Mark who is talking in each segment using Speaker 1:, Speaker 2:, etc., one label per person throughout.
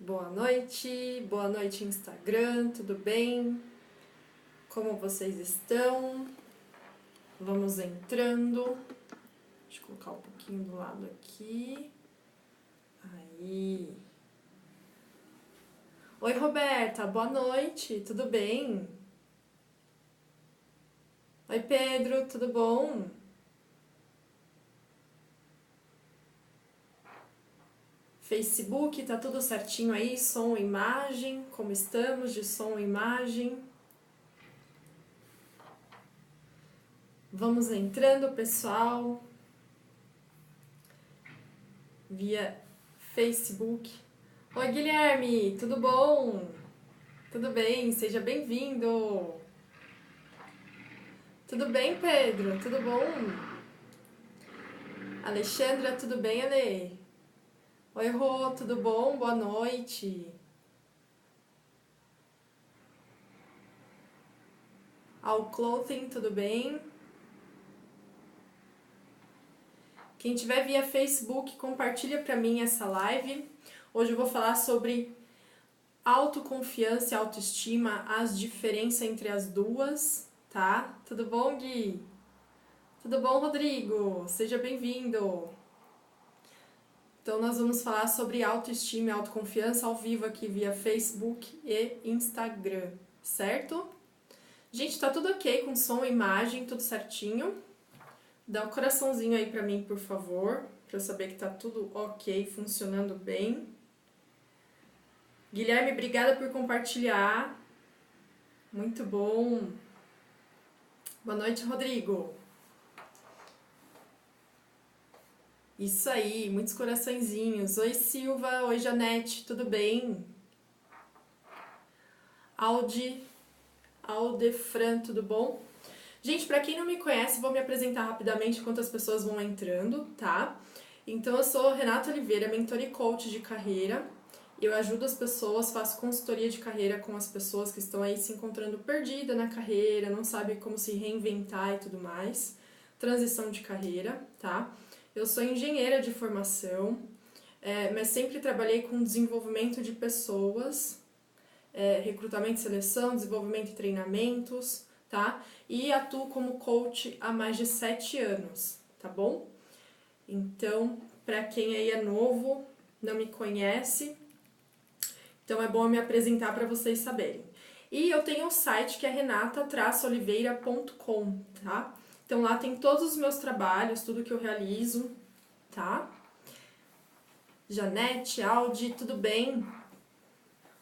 Speaker 1: Boa noite Instagram, tudo bem? Como vocês estão? Vamos entrando. Deixa eu colocar um pouquinho do lado aqui. Aí. Oi Roberta, boa noite, tudo bem? Oi Pedro, tudo bom? Facebook, tá tudo certinho aí? Som e imagem, como estamos de som e imagem? Vamos entrando, pessoal, via Facebook. Oi Guilherme, tudo bom? Tudo bem? Seja bem-vindo! Tudo bem, Pedro? Tudo bom? Alexandra, tudo bem, Ale? Oi, Rô, tudo bom? Boa noite. All Clothing, tudo bem? Quem tiver via Facebook, compartilha para mim essa live. Hoje eu vou falar sobre autoconfiança e autoestima, as diferenças entre as duas, tá? Tudo bom, Gui? Tudo bom, Rodrigo? Seja bem-vindo. Então nós vamos falar sobre autoestima e autoconfiança ao vivo aqui via Facebook e Instagram, certo? Gente, tá tudo ok com som e imagem, tudo certinho? Dá um coraçãozinho aí pra mim, por favor, pra eu saber que tá tudo ok, funcionando bem. Guilherme, obrigada por compartilhar. Muito bom. Boa noite, Rodrigo. Isso aí, muitos coraçõezinhos. Oi, Silva. Oi, Janete. Tudo bem? Aldefran, tudo bom? Gente, pra quem não me conhece, vou me apresentar rapidamente enquanto as pessoas vão entrando, tá? Então, eu sou Renata Oliveira, mentora e coach de carreira. Eu ajudo as pessoas, faço consultoria de carreira com as pessoas que estão aí se encontrando perdida na carreira, não sabe como se reinventar e tudo mais. Transição de carreira, tá? Eu sou engenheira de formação, mas sempre trabalhei com desenvolvimento de pessoas, recrutamento e seleção, desenvolvimento e treinamentos, tá? E atuo como coach há mais de 7 anos, tá bom? Então, para quem aí é novo, não me conhece, então é bom eu me apresentar para vocês saberem. E eu tenho um site que é renata-oliveira.com, tá? Então lá tem todos os meus trabalhos, tudo que eu realizo, tá? Janete, Aldi, tudo bem?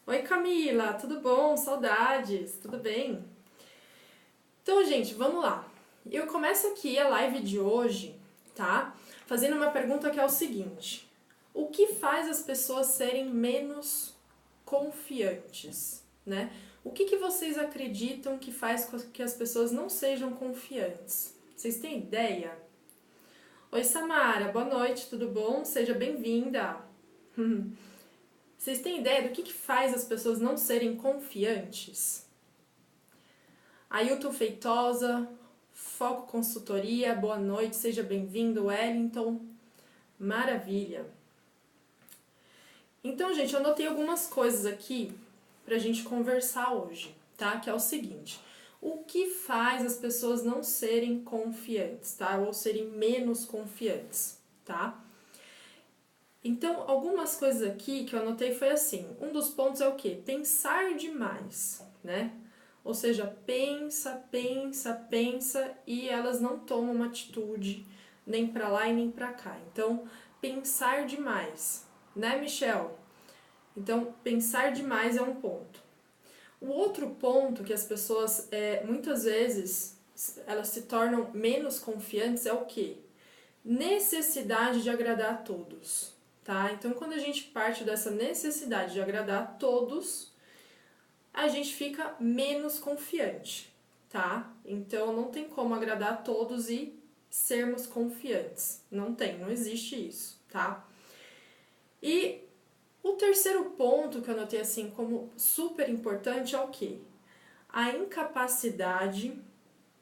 Speaker 1: Oi Camila, tudo bom? Saudades, tudo bem? Então, gente, vamos lá. Eu começo aqui a live de hoje, tá? Fazendo uma pergunta que é o seguinte: o que faz as pessoas serem menos confiantes, né? O que vocês acreditam que faz com que as pessoas não sejam confiantes? Vocês têm ideia? Oi Samara, boa noite, tudo bom? Seja bem-vinda. Vocês têm ideia do que faz as pessoas não serem confiantes? Ailton Feitosa, Foco Consultoria, boa noite, seja bem-vindo, Wellington. Maravilha. Então, gente, eu anotei algumas coisas aqui pra gente conversar hoje, tá? Que é o seguinte: o que faz as pessoas não serem confiantes, tá? Ou serem menos confiantes, tá? Então, algumas coisas aqui que eu anotei foi assim: um dos pontos é o quê? Pensar demais, né? Ou seja, pensa e elas não tomam uma atitude nem pra lá e nem pra cá. Então, pensar demais, né, Michel? Então, pensar demais é um ponto. O outro ponto que as pessoas, muitas vezes, elas se tornam menos confiantes é o quê? Necessidade de agradar a todos, tá? Então, quando a gente parte dessa necessidade de agradar a todos, a gente fica menos confiante, tá? Então, não tem como agradar a todos e sermos confiantes. Não tem, não existe isso, tá? E o terceiro ponto que eu anotei assim como super importante é o quê? A incapacidade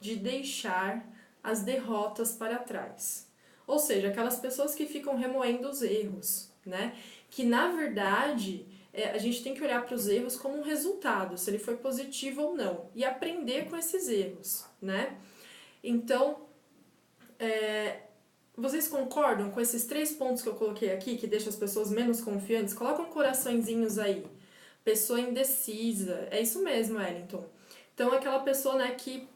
Speaker 1: de deixar as derrotas para trás. Ou seja, aquelas pessoas que ficam remoendo os erros, né? Que na verdade a gente tem que olhar para os erros como um resultado, se ele foi positivo ou não, e aprender com esses erros, né? Então, vocês concordam com esses 3 pontos que eu coloquei aqui, que deixam as pessoas menos confiantes? Colocam coraçõezinhos aí. Pessoa indecisa. É isso mesmo, Wellington. Então, aquela pessoa, né, que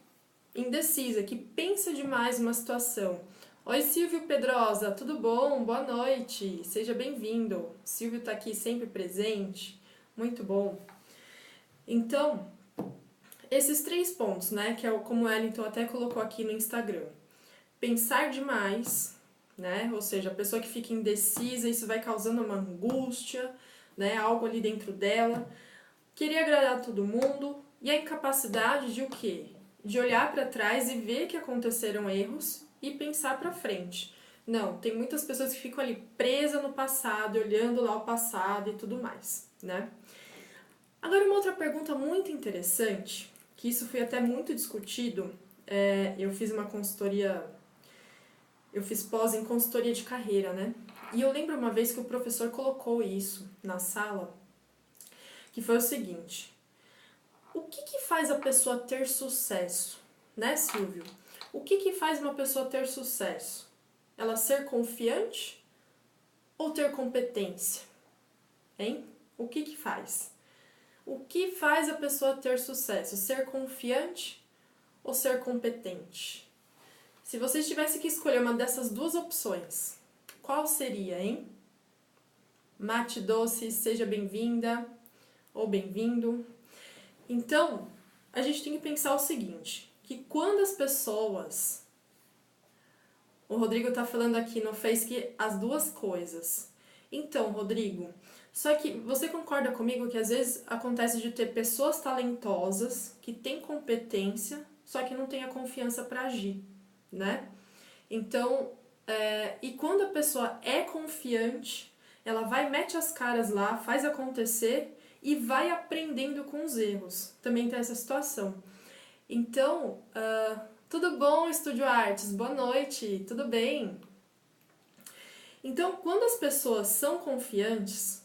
Speaker 1: indecisa, que pensa demais numa situação. Oi, Silvio Pedrosa, tudo bom? Boa noite, seja bem-vindo. Silvio está aqui sempre presente, muito bom. Então, esses 3 pontos, né, que é como o Wellington até colocou aqui no Instagram. Pensar demais, né, ou seja, a pessoa que fica indecisa, isso vai causando uma angústia, né, algo ali dentro dela. Querer agradar todo mundo e a incapacidade de o quê? De olhar para trás e ver que aconteceram erros e pensar para frente. Não, tem muitas pessoas que ficam ali presas no passado, olhando lá o passado e tudo mais, né? Agora, uma outra pergunta muito interessante, que isso foi até muito discutido, eu fiz uma consultoria, eu fiz pós em consultoria de carreira, né? E eu lembro uma vez que o professor colocou isso na sala, que foi o seguinte: o que faz a pessoa ter sucesso? Né, Silvio? O que faz uma pessoa ter sucesso? Ela ser confiante ou ter competência? Hein? O que faz? O que faz a pessoa ter sucesso? Ser confiante ou ser competente? Se vocês tivessem que escolher uma dessas 2 opções, qual seria, hein? Mate Doce, seja bem-vinda ou bem-vindo. Então, a gente tem que pensar o seguinte, que quando as pessoas... O Rodrigo tá falando aqui no Face que as 2 coisas. Então, Rodrigo, só que você concorda comigo que às vezes acontece de ter pessoas talentosas, que têm competência, só que não têm a confiança para agir, né? Então, e quando a pessoa é confiante, ela vai, mete as caras lá, faz acontecer e vai aprendendo com os erros. Também tem essa situação. Então, tudo bom, Estúdio Artes? Boa noite, tudo bem? Então, quando as pessoas são confiantes,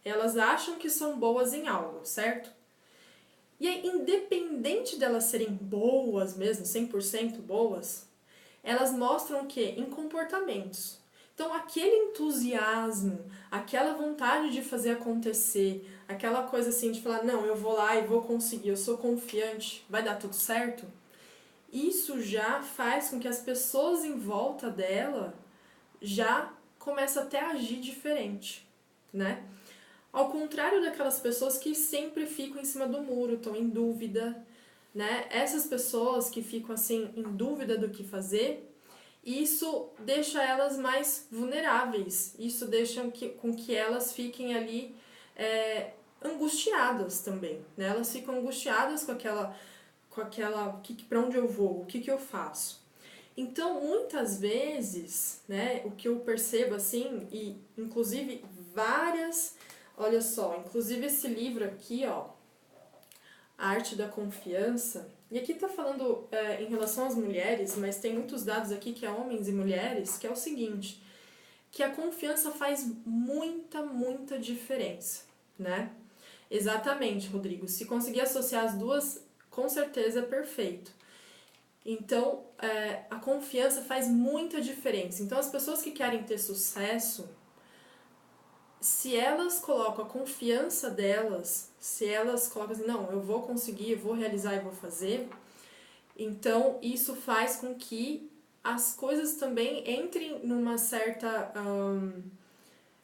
Speaker 1: elas acham que são boas em algo, certo? E aí, independente delas serem boas mesmo, 100% boas, elas mostram o quê? Em comportamentos. Então, aquele entusiasmo, aquela vontade de fazer acontecer, aquela coisa assim de falar, não, eu vou lá e vou conseguir, eu sou confiante, vai dar tudo certo. Isso já faz com que as pessoas em volta dela já comecem até a agir diferente, né? Ao contrário daquelas pessoas que sempre ficam em cima do muro, estão em dúvida, né? Essas pessoas que ficam assim em dúvida do que fazer, isso deixa elas mais vulneráveis, isso deixa com que elas fiquem ali angustiadas também, né? Elas ficam angustiadas com aquela para onde eu vou, o que eu faço. Então, muitas vezes, né, o que eu percebo assim, e inclusive olha só, inclusive esse livro aqui, ó, A Arte da Confiança, e aqui tá falando em relação às mulheres, mas tem muitos dados aqui que é homens e mulheres, que é o seguinte, que a confiança faz muita diferença, né? Exatamente, Rodrigo. Se conseguir associar as 2, com certeza é perfeito. Então, a confiança faz muita diferença. Então, as pessoas que querem ter sucesso, se elas colocam a confiança delas, se elas colocam assim, não, eu vou conseguir, eu vou realizar e vou fazer, então isso faz com que as coisas também entrem numa certa...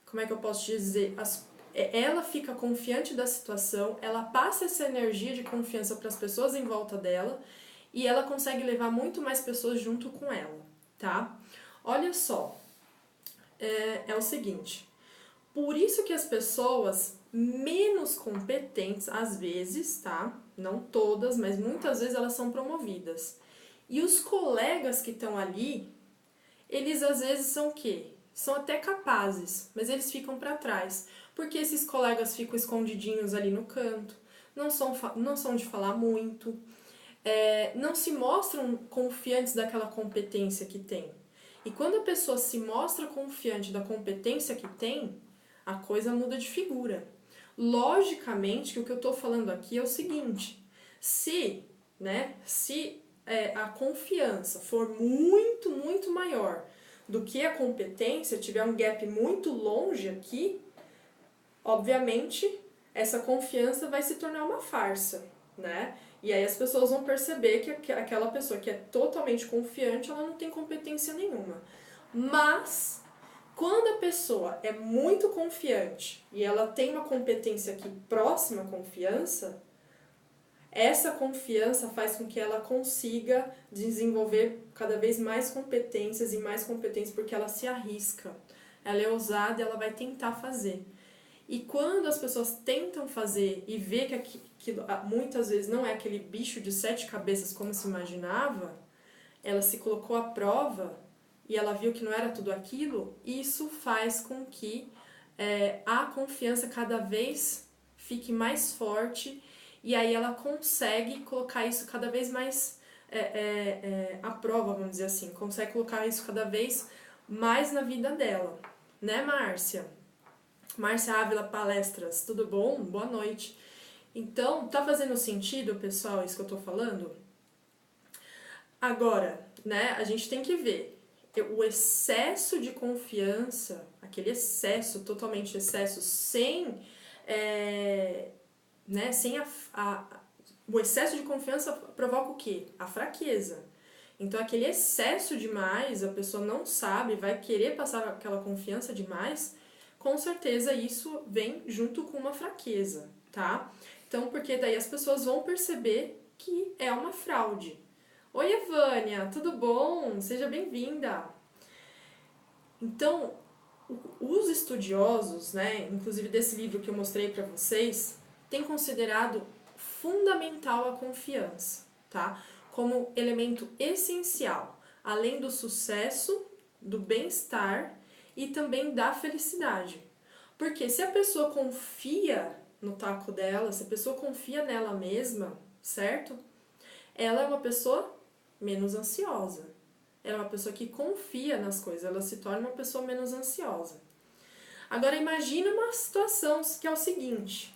Speaker 1: como é que eu posso dizer? Ela fica confiante da situação, ela passa essa energia de confiança para as pessoas em volta dela e ela consegue levar muito mais pessoas junto com ela, tá? Olha só, é o seguinte, por isso que as pessoas menos competentes, às vezes, tá? Não todas, mas muitas vezes elas são promovidas. E os colegas que estão ali, eles às vezes são o quê? São até capazes, mas eles ficam para trás. Porque esses colegas ficam escondidinhos ali no canto, não são de falar muito, não se mostram confiantes daquela competência que tem. E quando a pessoa se mostra confiante da competência que tem, a coisa muda de figura. Logicamente que o que eu estou falando aqui é o seguinte, se a confiança for muito, muito maior do que a competência, tiver um gap muito longe aqui, obviamente essa confiança vai se tornar uma farsa, né? E aí as pessoas vão perceber que aquela pessoa que é totalmente confiante, ela não tem competência nenhuma. Mas quando a pessoa é muito confiante e ela tem uma competência aqui próxima à confiança, essa confiança faz com que ela consiga desenvolver cada vez mais competências e mais competências, porque ela se arrisca. Ela é ousada e ela vai tentar fazer. E quando as pessoas tentam fazer e vê que aquilo muitas vezes não é aquele bicho de 7 cabeças como se imaginava, ela se colocou à prova e ela viu que não era tudo aquilo, isso faz com que a confiança cada vez fique mais forte e aí ela consegue colocar isso cada vez mais à prova, vamos dizer assim, consegue colocar isso cada vez mais na vida dela, né, Márcia? Márcia Ávila Palestras, tudo bom? Boa noite. Então, tá fazendo sentido, pessoal, isso que eu tô falando? Agora, né, a gente tem que ver o excesso de confiança, aquele excesso, totalmente excesso, sem o excesso de confiança provoca o quê? A fraqueza. Então, aquele excesso demais, a pessoa não sabe, vai querer passar aquela confiança demais, com certeza isso vem junto com uma fraqueza, tá? Então, porque daí as pessoas vão perceber que é uma fraude. Oi, Evânia, tudo bom? Seja bem-vinda. Então, os estudiosos, né, inclusive desse livro que eu mostrei para vocês, têm considerado fundamental a confiança, tá? Como elemento essencial, além do sucesso, do bem-estar e também da felicidade. Porque se a pessoa confia no taco dela, se a pessoa confia nela mesma, certo? Ela é uma pessoa menos ansiosa. Ela é uma pessoa que confia nas coisas, ela se torna uma pessoa menos ansiosa. Agora imagina uma situação que é o seguinte: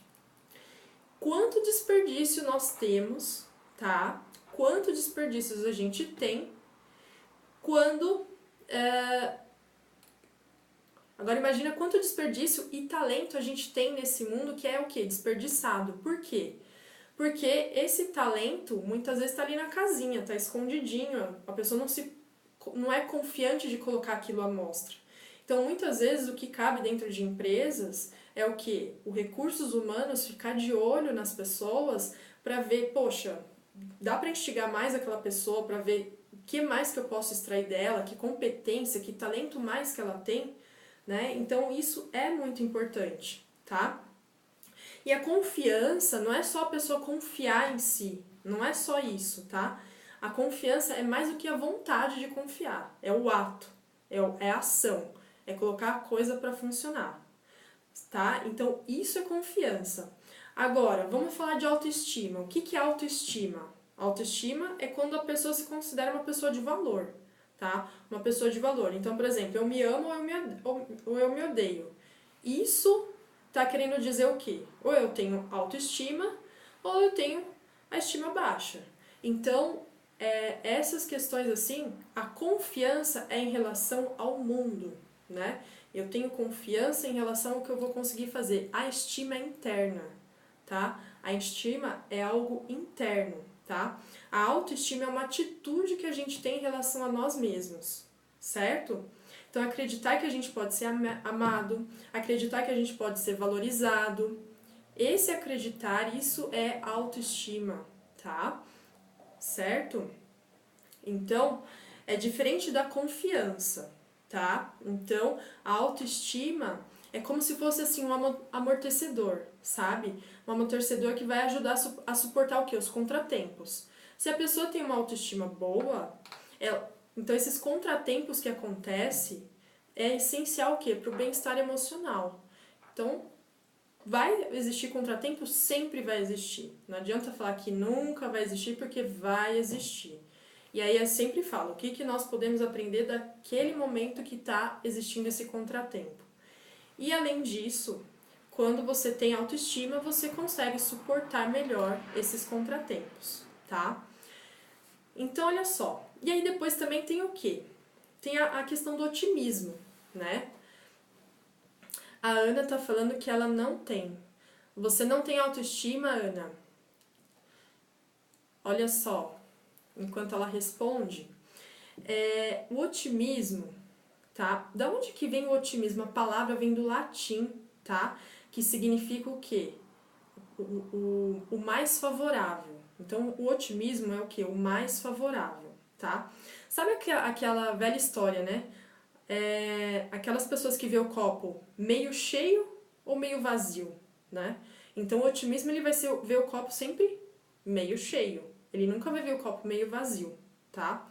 Speaker 1: quanto desperdício nós temos, tá? Quanto desperdícios a gente tem quando... Agora imagina quanto desperdício e talento a gente tem nesse mundo que é o quê? Desperdiçado. Por quê? Porque esse talento muitas vezes está ali na casinha, está escondidinho, a pessoa não é confiante de colocar aquilo à mostra. Então, muitas vezes, o que cabe dentro de empresas é o quê? O recursos humanos ficar de olho nas pessoas para ver, poxa, dá para instigar mais aquela pessoa, para ver o que mais que eu posso extrair dela, que competência, que talento mais que ela tem, né? Então, isso é muito importante, tá? E a confiança não é só a pessoa confiar em si, não é só isso, tá? A confiança é mais do que a vontade de confiar, é o ato, é a ação, é colocar a coisa para funcionar, tá? Então, isso é confiança. Agora, vamos falar de autoestima. O que é autoestima? Autoestima é quando a pessoa se considera uma pessoa de valor, tá? Uma pessoa de valor. Então, por exemplo, eu me amo ou eu me odeio. Isso tá querendo dizer o quê? Ou eu tenho autoestima ou eu tenho a estima baixa. Então, essas questões assim, a confiança é em relação ao mundo, né? Eu tenho confiança em relação ao que eu vou conseguir fazer. A estima é interna, tá? A estima é algo interno, tá? A autoestima é uma atitude que a gente tem em relação a nós mesmos, certo? Então, acreditar que a gente pode ser amado, acreditar que a gente pode ser valorizado, esse acreditar, isso é autoestima, tá? Certo? Então, é diferente da confiança, tá? Então, a autoestima é como se fosse assim um amortecedor, sabe? Um amortecedor que vai ajudar a suportar o quê? Os contratempos. Se a pessoa tem uma autoestima boa, então esses contratempos que acontecem é essencial o quê? Para o bem-estar emocional. Então, vai existir contratempo? Sempre vai existir. Não adianta falar que nunca vai existir, porque vai existir. E aí eu sempre falo, o que nós podemos aprender daquele momento que está existindo esse contratempo. E além disso, quando você tem autoestima, você consegue suportar melhor esses contratempos, tá? Então, olha só. E aí depois também tem o quê? Tem a questão do otimismo, né? A Ana tá falando que ela não tem. Você não tem autoestima, Ana? Olha só, enquanto ela responde, o otimismo, tá? Da onde que vem o otimismo? A palavra vem do latim, tá? Que significa o quê? O mais favorável. Então, o otimismo é o quê? O mais favorável, tá? Sabe aquela velha história, né? Aquelas pessoas que vê o copo meio cheio ou meio vazio, né? Então, o otimismo ele vai ver o copo sempre meio cheio. Ele nunca vai ver o copo meio vazio, tá?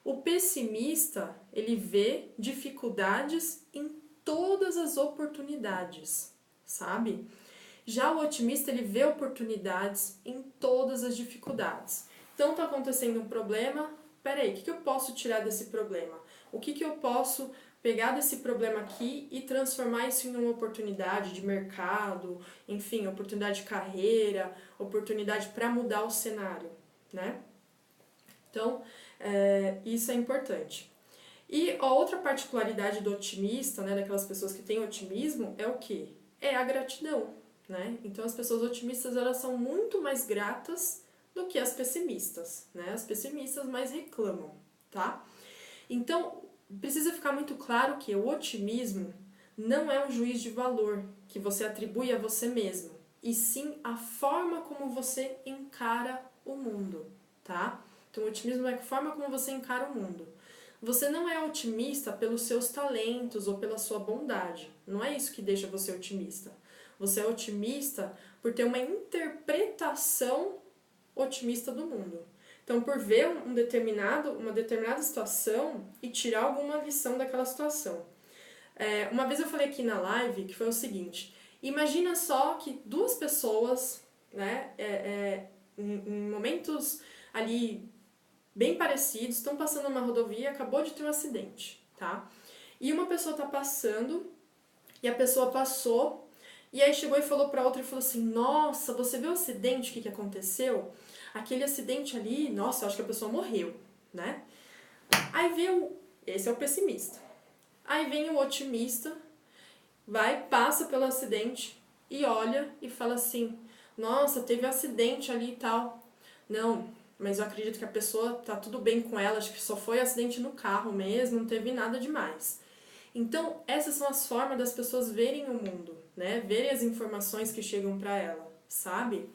Speaker 1: O pessimista, ele vê dificuldades em todas as oportunidades, sabe? Já o otimista, ele vê oportunidades em todas as dificuldades. Então, tá acontecendo um problema, peraí, o que eu posso tirar desse problema? O que eu posso pegar desse problema aqui e transformar isso em uma oportunidade de mercado, enfim, oportunidade de carreira, oportunidade para mudar o cenário, né? Então, isso é importante. E a outra particularidade do otimista, né, daquelas pessoas que têm otimismo, é o quê? É a gratidão, né? Então, as pessoas otimistas, elas são muito mais gratas do que as pessimistas, né? As pessimistas mais reclamam, tá? Então, precisa ficar muito claro que o otimismo não é um juiz de valor que você atribui a você mesmo, e sim a forma como você encara o mundo, tá? Então, o otimismo é a forma como você encara o mundo. Você não é otimista pelos seus talentos ou pela sua bondade. Não é isso que deixa você otimista. Você é otimista por ter uma interpretação otimista do mundo. Então, por ver uma determinada situação e tirar alguma lição daquela situação. Uma vez eu falei aqui na live que foi o seguinte: imagina só que duas pessoas, né, em momentos ali bem parecidos, estão passando numa rodovia, acabou de ter um acidente, tá? E uma pessoa tá passando, e a pessoa passou, e aí chegou e falou pra outra e falou assim: nossa, você viu o acidente, o que aconteceu? Aquele acidente ali, nossa, eu acho que a pessoa morreu, né? Aí vem esse é o pessimista. Aí vem o otimista, passa pelo acidente e olha e fala assim: nossa, teve um acidente ali e tal. Não, mas eu acredito que a pessoa tá tudo bem com ela, acho que só foi acidente no carro mesmo, não teve nada demais. Então, essas são as formas das pessoas verem o mundo, né? Verem as informações que chegam para ela, sabe?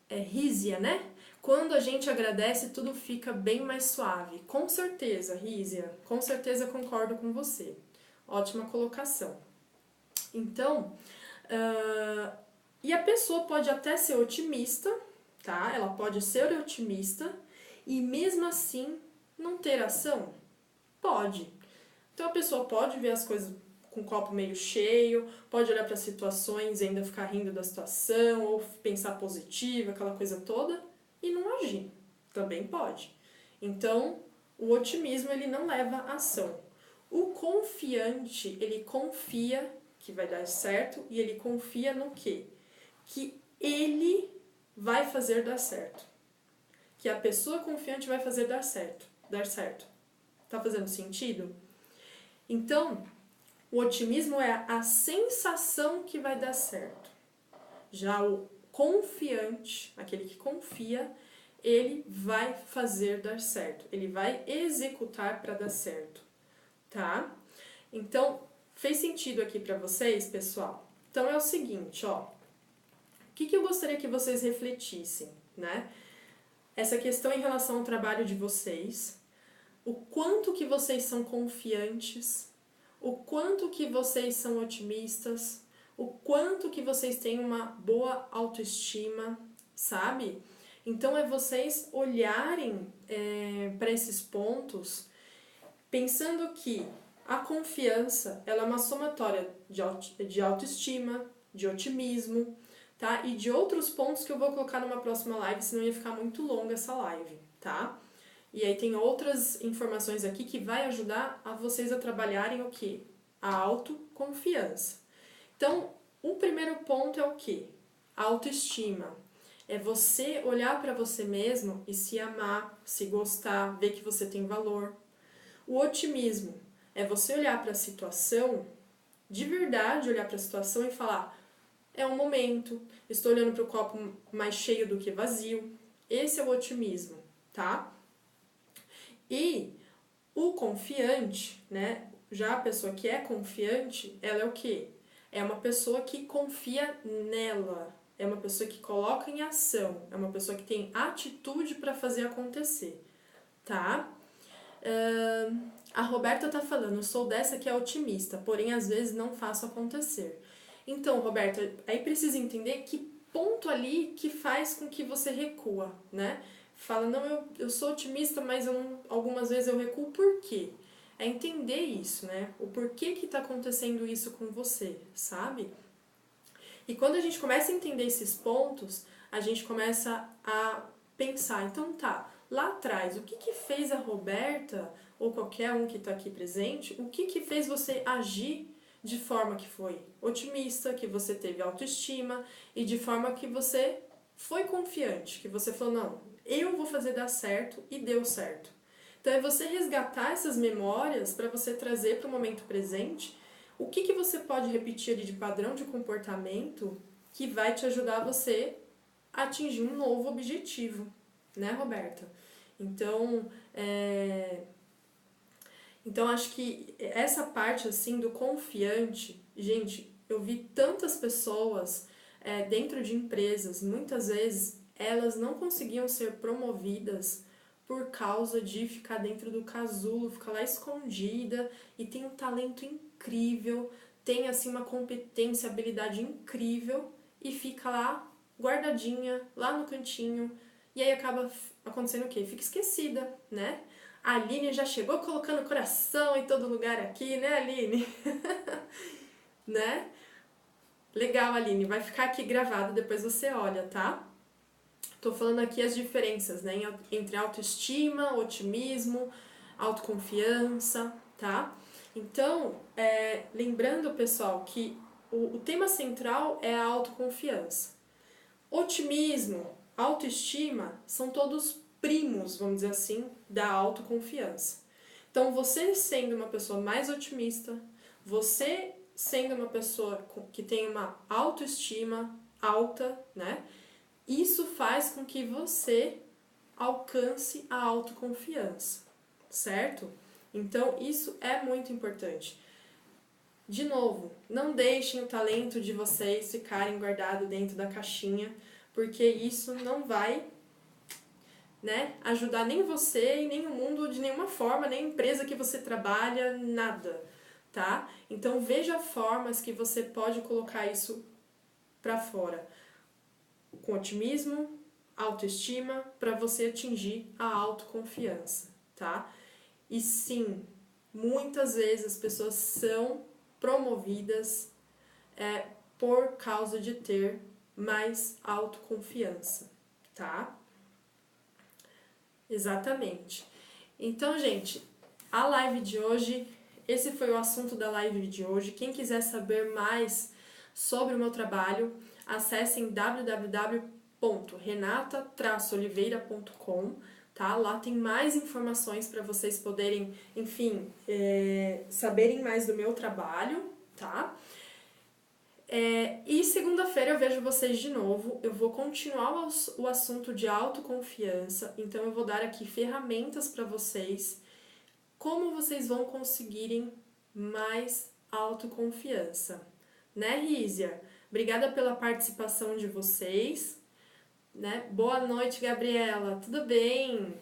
Speaker 1: Rízia, né? Quando a gente agradece, tudo fica bem mais suave. Com certeza, Rízia, com certeza concordo com você. Ótima colocação. Então, e a pessoa pode até ser otimista, tá? Ela pode ser otimista e mesmo assim não ter ação? Pode. Então a pessoa pode ver as coisas com o copo meio cheio, pode olhar para situações e ainda ficar rindo da situação, ou pensar positivo, aquela coisa toda, e não agir. Também pode. Então, o otimismo ele não leva à ação. O confiante, ele confia que vai dar certo e ele confia no quê? Que ele vai fazer dar certo. Que a pessoa confiante vai fazer dar certo. Tá fazendo sentido? Então, o otimismo é a sensação que vai dar certo. Já o confiante, aquele que confia, ele vai fazer dar certo. Ele vai executar para dar certo, tá? Então, fez sentido aqui para vocês, pessoal? Então é o seguinte, ó. O que eu gostaria que vocês refletissem, né? Essa questão em relação ao trabalho de vocês, o quanto que vocês são confiantes, o quanto que vocês são otimistas, o quanto que vocês têm uma boa autoestima, sabe? Então é vocês olharem para esses pontos, pensando que a confiança ela é uma somatória de autoestima, de otimismo, tá? E de outros pontos que eu vou colocar numa próxima live, senão ia ficar muito longa essa live, tá? E aí tem outras informações aqui que vai ajudar a vocês a trabalharem o quê? A autoconfiança. Então, o primeiro ponto é o quê? A autoestima. É você olhar para você mesmo e se amar, se gostar, ver que você tem valor. O otimismo é você olhar para a situação, de verdade olhar para a situação e falar: é um momento, estou olhando para o copo mais cheio do que vazio. Esse é o otimismo, tá? E o confiante, né? Já a pessoa que é confiante, ela é o quê? É uma pessoa que confia nela, é uma pessoa que coloca em ação, é uma pessoa que tem atitude para fazer acontecer, tá? A Roberta tá falando, eu sou dessa que é otimista, porém às vezes não faço acontecer. Então, Roberta, aí precisa entender que ponto ali que faz com que você recua, né? Fala, não, eu sou otimista, mas algumas vezes eu recuo, por quê? É entender isso, né? O porquê que tá acontecendo isso com você, sabe? E quando a gente começa a entender esses pontos, a gente começa a pensar, então tá, lá atrás, o que fez a Roberta, ou qualquer um que está aqui presente, o que fez você agir de forma que foi otimista, que você teve autoestima e de forma que você foi confiante, que você falou, não, eu vou fazer dar certo e deu certo. Então é você resgatar essas memórias para você trazer para o momento presente o que você pode repetir ali de padrão de comportamento que vai te ajudar você a atingir um novo objetivo, né, Roberta? Então, então acho que essa parte assim do confiante, gente, eu vi tantas pessoas dentro de empresas, muitas vezes elas não conseguiam ser promovidas por causa de ficar dentro do casulo, ficar lá escondida e tem um talento incrível, tem assim uma competência, habilidade incrível e fica lá guardadinha, lá no cantinho, e aí acaba acontecendo o quê? Fica esquecida, né? A Aline já chegou colocando coração em todo lugar aqui, né, Aline? Né? Legal, Aline. Vai ficar aqui gravado, depois você olha, tá? Tô falando aqui as diferenças, né? Entre autoestima, otimismo, autoconfiança, tá? Então, lembrando, pessoal, que o tema central é a autoconfiança. Otimismo, autoestima são todos primos, vamos dizer assim, da autoconfiança. Então, você sendo uma pessoa mais otimista, você sendo uma pessoa que tem uma autoestima alta, né? Isso faz com que você alcance a autoconfiança, certo? Então, isso é muito importante. De novo, não deixem o talento de vocês ficarem guardado dentro da caixinha, porque isso não vai, né, ajudar nem você e nem o mundo de nenhuma forma, nem a empresa que você trabalha, nada, tá? Então veja formas que você pode colocar isso para fora, com otimismo, autoestima, para você atingir a autoconfiança, tá? E sim, muitas vezes as pessoas são promovidas por causa de ter mais autoconfiança, tá? Exatamente. Então, gente, a live de hoje, esse foi o assunto da live de hoje. Quem quiser saber mais sobre o meu trabalho, acessem www.renata-oliveira.com, tá? Lá tem mais informações para vocês poderem, enfim, saberem mais do meu trabalho, tá? E segunda-feira eu vejo vocês de novo. Eu vou continuar o assunto de autoconfiança, então eu vou dar aqui ferramentas para vocês, como vocês vão conseguirem mais autoconfiança. Né, Rízia? Obrigada pela participação de vocês. Né? Boa noite, Gabriela. Tudo bem?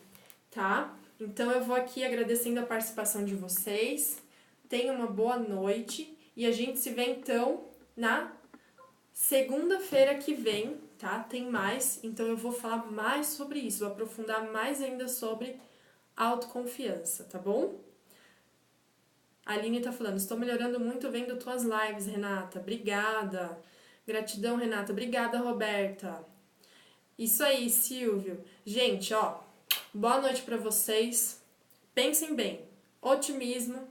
Speaker 1: Tá? Então eu vou aqui agradecendo a participação de vocês. Tenham uma boa noite e a gente se vê então na segunda-feira que vem, tá? Tem mais, então eu vou falar mais sobre isso, vou aprofundar mais ainda sobre autoconfiança, tá bom? A Aline tá falando, estou melhorando muito vendo tuas lives, Renata. Obrigada. Gratidão, Renata. Obrigada, Roberta. Isso aí, Silvio. Gente, ó, boa noite pra vocês. Pensem bem. Otimismo,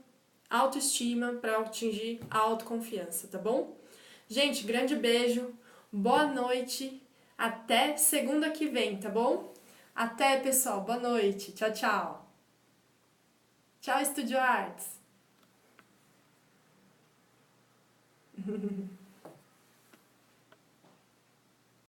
Speaker 1: autoestima, para atingir a autoconfiança, tá bom? Gente, grande beijo, boa noite, até segunda que vem, tá bom? Até, pessoal, boa noite, tchau, tchau. Tchau, Estúdio Arts.